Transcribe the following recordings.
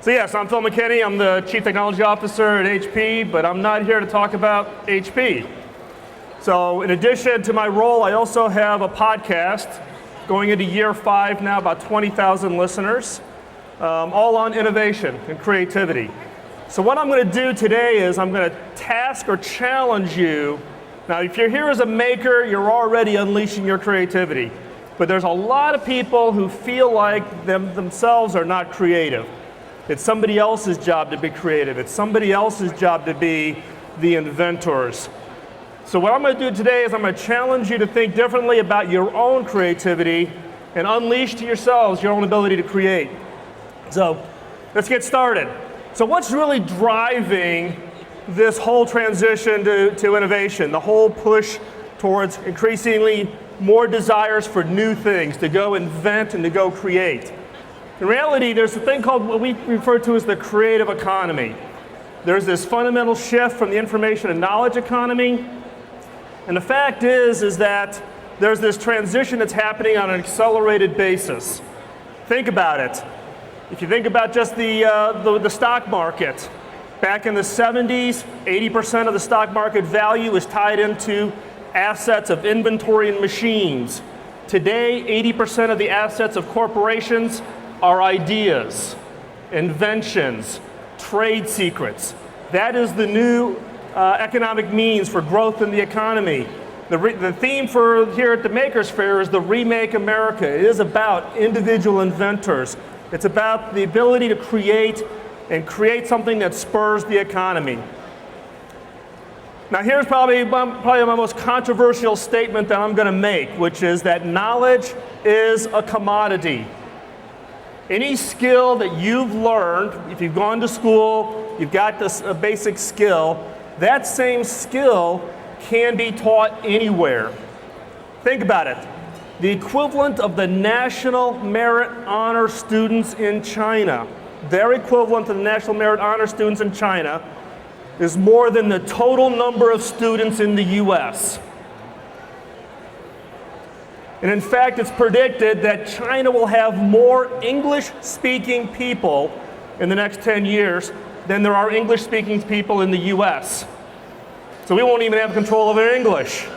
So yes, I'm Phil McKinney. I'm the Chief Technology Officer at HP, but I'm not here to talk about HP. So in addition to my role, I also have a podcast going into year 5 now, about 20,000 listeners, all on innovation and creativity. So what I'm going to do today is I'm going to task or challenge you. Now, if you're here as a maker, you're already unleashing your creativity. But there's a lot of people who feel like themselves are not creative. It's somebody else's job to be creative. It's somebody else's job to be the inventors. So what I'm going to do today is I'm going to challenge you to think differently about your own creativity and unleash to yourselves your own ability to create. So let's get started. So what's really driving this whole transition to innovation, the whole push towards increasingly more desires for new things, to go invent and to go create? In reality, there's a thing called what we refer to as the creative economy. There's this fundamental shift from the information and knowledge economy. And the fact is that there's this transition that's happening on an accelerated basis. Think about it. If you think about just the stock market, back in the 70s, 80% of the stock market value is tied into assets of inventory and machines. Today, 80% of the assets of corporations are ideas, inventions, trade secrets. That is the new economic means for growth in the economy. The theme for here at the Maker Faire is the Remake America. It is about individual inventors. It's about the ability to create and create something that spurs the economy. Now here's probably my most controversial statement that I'm going to make, which is that knowledge is a commodity. Any skill that you've learned, if you've gone to school, you've got a basic skill, that same skill can be taught anywhere. Think about it. The equivalent of the National Merit Honor students in China, their equivalent to the National Merit Honor students in China, is more than the total number of students in the US. And in fact, it's predicted that China will have more English-speaking people in the next 10 years than there are English-speaking people in the US. So we won't even have control over English.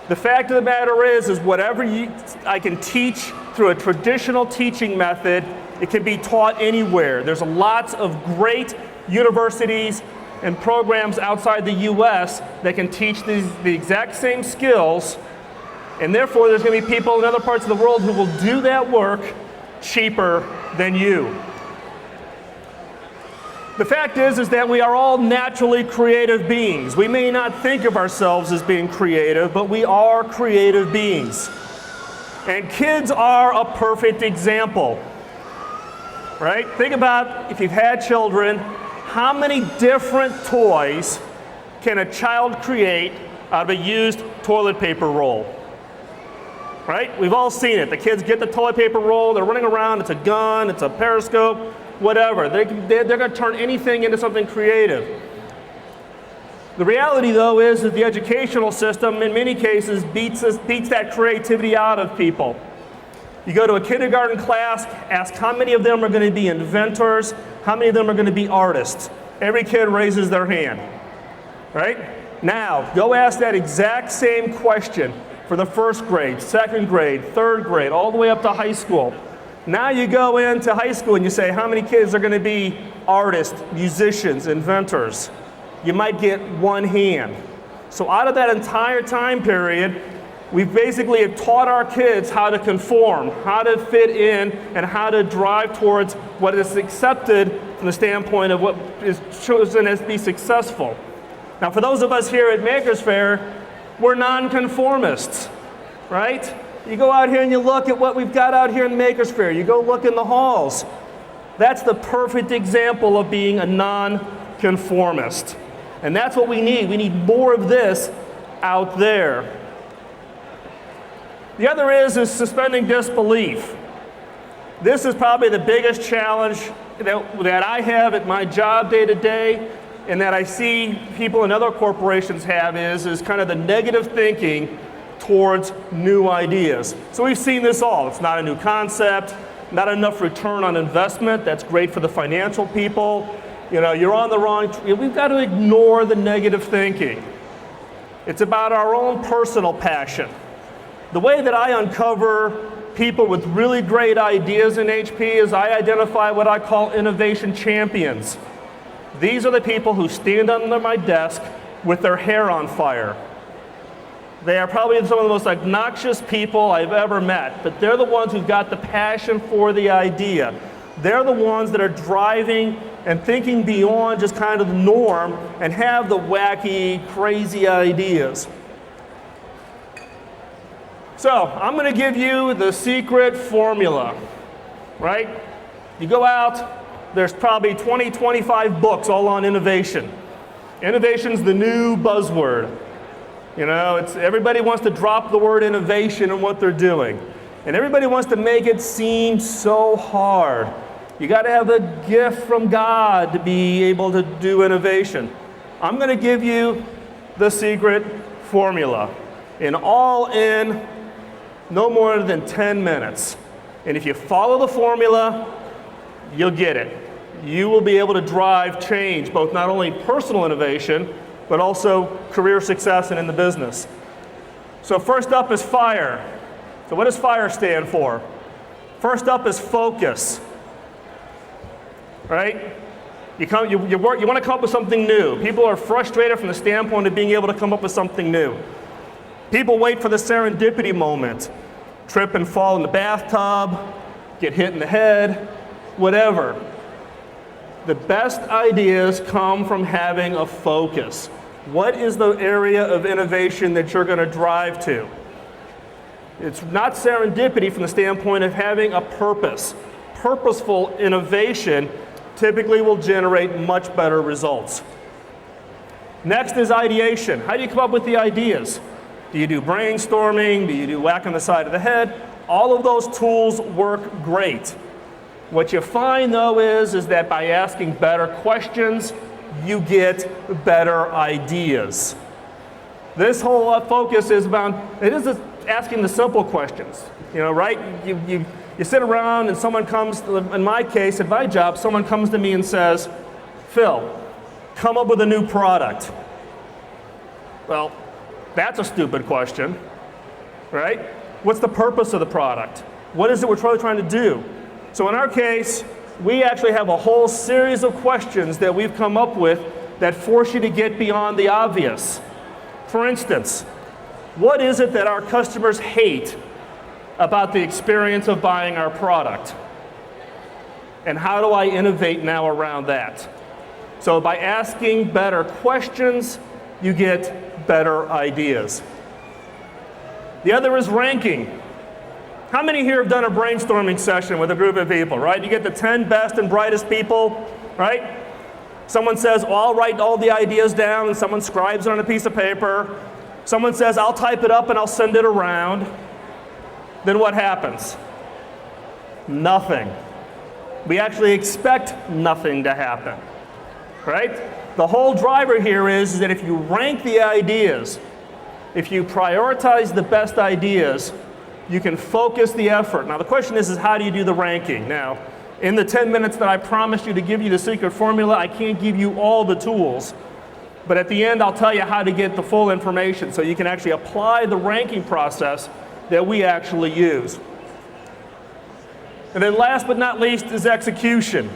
The fact of the matter is whatever I can teach through a traditional teaching method, it can be taught anywhere. There's lots of great universities and programs outside the US that can teach the exact same skills. And therefore, there's going to be people in other parts of the world who will do that work cheaper than you. The fact is that we are all naturally creative beings. We may not think of ourselves as being creative, but we are creative beings. And kids are a perfect example, right? Think about if you've had children, how many different toys can a child create out of a used toilet paper roll? Right? We've all seen it. The kids get the toilet paper roll, they're running around, it's a gun, it's a periscope, whatever. They're going to turn anything into something creative. The reality, though, is that the educational system, in many cases, beats that creativity out of people. You go to a kindergarten class, ask how many of them are going to be inventors, how many of them are going to be artists. Every kid raises their hand. Right? Now, go ask that exact same question for the first grade, second grade, third grade, all the way up to high school. Now you go into high school and you say, how many kids are going to be artists, musicians, inventors? You might get one hand. So out of that entire time period, we basically have taught our kids how to conform, how to fit in, and how to drive towards what is accepted from the standpoint of what is chosen as be successful. Now for those of us here at Maker Faire, we're nonconformists, right? You go out here and you look at what we've got out here in Maker Faire. You go look in the halls. That's the perfect example of being a nonconformist. And that's what we need. We need more of this out there. The other is suspending disbelief. This is probably the biggest challenge that I have at my job day to day, and that I see people in other corporations have is kind of the negative thinking towards new ideas. So we've seen this all. It's not a new concept. not enough return on investment. That's great for the financial people. You're on the wrong, we've got to ignore the negative thinking. It's about our own personal passion. The way that I uncover people with really great ideas in HP is I identify what I call innovation champions. These are the people who stand under my desk with their hair on fire. They are probably some of the most obnoxious people I've ever met, but they're the ones who've got the passion for the idea. They're the ones that are driving and thinking beyond just kind of the norm and have the wacky, crazy ideas. So I'm going to give you the secret formula, right? You go out, there's probably 20, 25 books all on innovation. Innovation's the new buzzword. Everybody wants to drop the word innovation in what they're doing. And everybody wants to make it seem so hard. You got to have a gift from God to be able to do innovation. I'm going to give you the secret formula. In no more than 10 minutes. And if you follow the formula, you'll get it. You will be able to drive change, both not only personal innovation, but also career success and in the business. So first up is FIRE. So what does FIRE stand for? First up is focus. Right? You want to come up with something new. People are frustrated from the standpoint of being able to come up with something new. People wait for the serendipity moment. Trip and fall in the bathtub, get hit in the head, whatever. The best ideas come from having a focus. What is the area of innovation that you're going to drive to? It's not serendipity from the standpoint of having a purpose. Purposeful innovation typically will generate much better results. Next is ideation. How do you come up with the ideas? Do you do brainstorming? Do you do whack on the side of the head? All of those tools work great. What you find though is that by asking better questions, you get better ideas. This whole focus is asking the simple questions, right? You sit around and someone comes, in my case, at my job, someone comes to me and says, Phil, come up with a new product. Well, that's a stupid question, right? What's the purpose of the product? What is it we're really trying to do? So in our case, we actually have a whole series of questions that we've come up with that force you to get beyond the obvious. For instance, what is it that our customers hate about the experience of buying our product? And how do I innovate now around that? So by asking better questions, you get better ideas. The other is ranking. How many here have done a brainstorming session with a group of people, right? You get the 10 best and brightest people, right? Someone says, well, I'll write all the ideas down, and someone scribes it on a piece of paper. Someone says, I'll type it up and I'll send it around. Then what happens? Nothing. We actually expect nothing to happen, right? The whole driver here is that if you rank the ideas, if you prioritize the best ideas, you can focus the effort. Now the question is how do you do the ranking? Now, in the 10 minutes that I promised you to give you the secret formula, I can't give you all the tools. But at the end, I'll tell you how to get the full information so you can actually apply the ranking process that we actually use. And then last but not least is execution.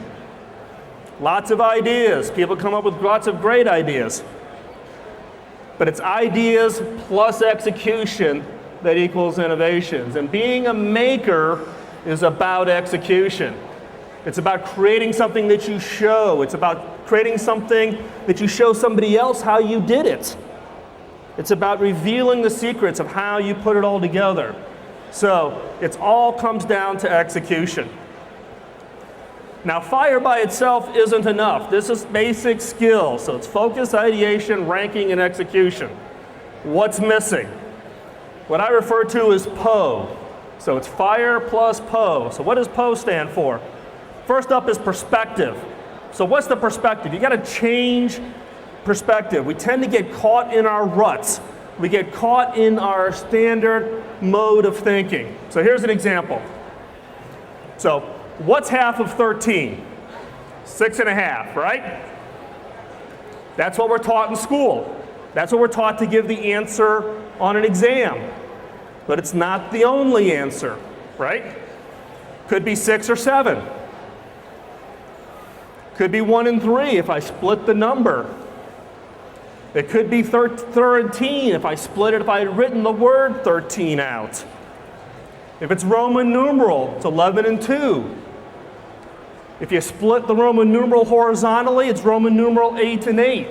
Lots of ideas. People come up with lots of great ideas. But it's ideas plus execution that equals innovations. And being a maker is about execution. It's about creating something that you show. It's about creating something that you show somebody else how you did it. It's about revealing the secrets of how you put it all together. So it all comes down to execution. Now, FIRE by itself isn't enough. This is basic skills. So it's focus, ideation, ranking, and execution. What's missing? What I refer to as PO. So it's FIRE plus PO. So what does PO stand for? First up is perspective. So what's the perspective? You got to change perspective. We tend to get caught in our ruts. We get caught in our standard mode of thinking. So here's an example. So What's half of 13? 6.5, right? That's what we're taught in school. That's what we're taught to give the answer on an exam. But it's not the only answer, right? Could be 6 or 7. Could be 1 and 3 if I split the number. It could be 13 if I split it, if I had written the word 13 out. If it's Roman numeral, it's 11 and 2. If you split the Roman numeral horizontally, it's Roman numeral 8 and 8.